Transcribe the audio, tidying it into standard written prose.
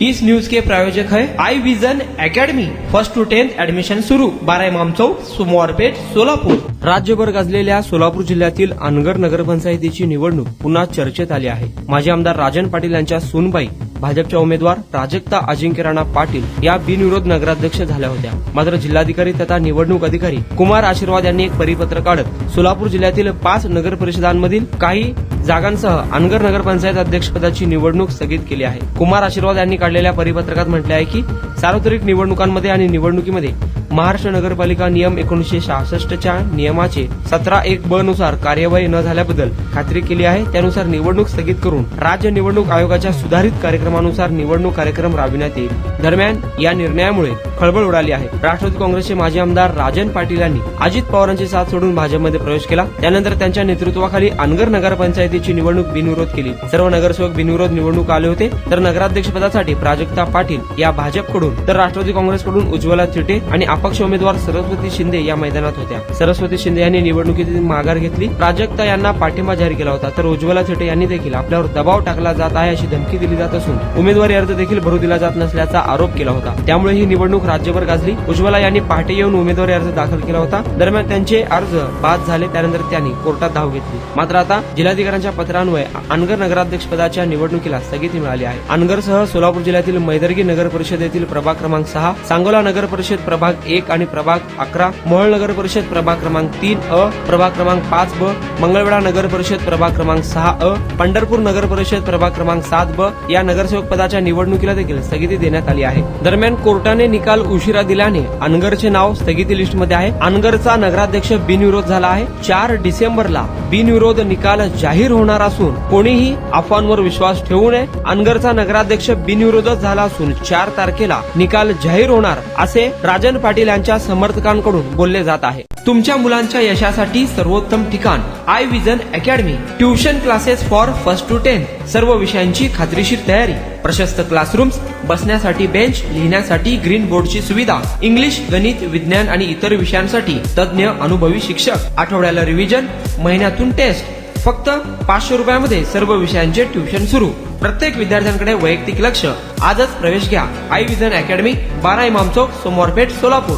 इस news के प्रायोजक है Aai vision academy. 1st to 10th admission सुरू। 12 इमाम चौक, सोमवारपेठ, सोलापूर। राज्यभर गाजलेल्या सोलापूर जिल्ह्यातील अनगर नगरपंचायतीची निवडणूक पुन्हा चर्चेत आली आहे। माजी आमदार राजन पाटील यांच्या सूनबाई भाजपच्या उमेदवार प्राजक्ता अजिंक्य राणा पाटील या बिनविरोध नगराध्यक्ष झाल्या होत्या। मात्र जिल्हाधिकारी तथा निवडणूक अधिकारी कुमार आशीर्वाद यांनी एक परिपत्र काढत सोलापूर जिल्ह्यातील 5 नगर परिषदांमधील काही जागांसह अनगर नगरपंचायत अध्यक्षपदाची निवडणूक स्थगित केली आहे। कुमार आशीर्वाद यांनी काढलेल्या परिपत्रकात म्हटले आहे की सार्वत्रिक निवडणुकांमध्ये आणि निवडणुकीमध्ये महाराष्ट्र नगरपालिका नियम 1966 च्या नियमाचे 17(1)ब नुसार कार्यवाही न झाल्याबद्दल खात्री केली आहे। त्यानुसार निवडणूक स्थगित करून राज्य निवडणूक आयोगाच्या सुधारित कार्यक्रमानुसार निवडणूक कार्यक्रम राबविण्यात येईल। दरम्यान या निर्णयामुळे खळबळ उडाली आहे। राष्ट्रवादी काँग्रेसचे माजी आमदार राजन पाटील यांनी अजित पवारांची साथ सोडून भाजपमध्ये प्रवेश केला। त्यानंतर त्यांच्या नेतृत्वाखाली अनगर नगरपंचायतीची निवडणूक बिनविरोध केली। सर्व नगरसेवक बिनविरोध निवडणूक आले होते। तर नगराध्यक्षपदासाठी प्राजक्ता पाटील या भाजपकडून तर राष्ट्रवादी काँग्रेसकडून उज्ज्वला थिटे आणि अपक्ष उमेदवार सरस्वती शिंदे या मैदानात होत्या। सरस्वती शिंदे यांनी निवडणुकीतील माघार घेतली। प्राजक्ता यांना पाठिंबा जाहीर केला होता। तर उज्ज्वला थिटे यांनी देखील आपल्यावर दबाव टाकला जात आहे अशी धमकी दिली जात असून उमेदवारी अर्ज देखील भरू दिला जात नसल्याचा आरोप केला होता। त्यामुळे ही निवडणूक राज्यभर गाजली। उज्ज्वला यांनी पहाटे येऊन उमेदवारी अर्ज दाखल केला होता। दरम्यान त्यांचे अर्ज बाद झाले। त्यानंतर त्यांनी कोर्टात धाव घेतली। मात्र आता जिल्हाधिकाऱ्यांच्या पत्रान्वये अनगर नगराध्यक्षपदाच्या निवडणुकीला स्थगिती मिळाली आहे। अनगरसह सोलापूर जिल्ह्यातील मैदर्गी नगर परिषदेतील प्रभाग क्रमांक 6, सांगोला नगर परिषद प्रभाग 1 आणि प्रभाग 11, मोहोळ नगर परिषद प्रभाग क्रमांक 3A, प्रभाग क्रमांक 5B, मंगळवेढा नगर परिषद प्रभाग क्रमांक 6A, पंढरपूर नगर परिषद प्रभाग क्रमांक 7B या नगरसेवक पदाच्या निवडणुकीला देखील स्थगिती देण्यात आली आहे। दरम्यान कोर्टाने निकाल उशिरा दिल्याने अनगरचे नाव स्थगिती लिस्टमध्ये आहे। अनगरचा नगराध्यक्ष बिनविरोध झाला आहे। 4 डिसेंबरला बिनविरोध निकाल जाहीर होणार असून कोणीही अफवांवर विश्वास ठेवू नये। अनगरचा नगराध्यक्ष बिनविरोधच झाला असून 4 तारखेला निकाल जाहीर होणार असे राजन पाटील यांच्या समर्थकांकडून बोलले जात आहे। तुमच्या मुलांच्या यशासाठी सर्वोत्तम ठिकाण Aai vision academy. Tuition classes for 1st to 10th, सर्व विषयांची खात्रीशीर तयारी, प्रशस्त क्लासरूम्स, बसण्यासाठी बेंच, लिहिण्यासाठी ग्रीन बोर्डची सुविधा, इंग्लिश, गणित, विज्ञान आणि इतर विषयांसाठी तज्ञ अनुभवी शिक्षक, आठवड्याला रिव्हिजन, महिन्यातून टेस्ट। फक्त 500 रुपयामध्ये सर्व विषयांचे ट्युशन सुरू। प्रत्येक विद्यार्थ्यांकडे वैयक्तिक लक्ष। आजच प्रवेश घ्या आई विजन अकॅडमी, 12 इमाम चौक, सोमवारपेठ, सोलापूर।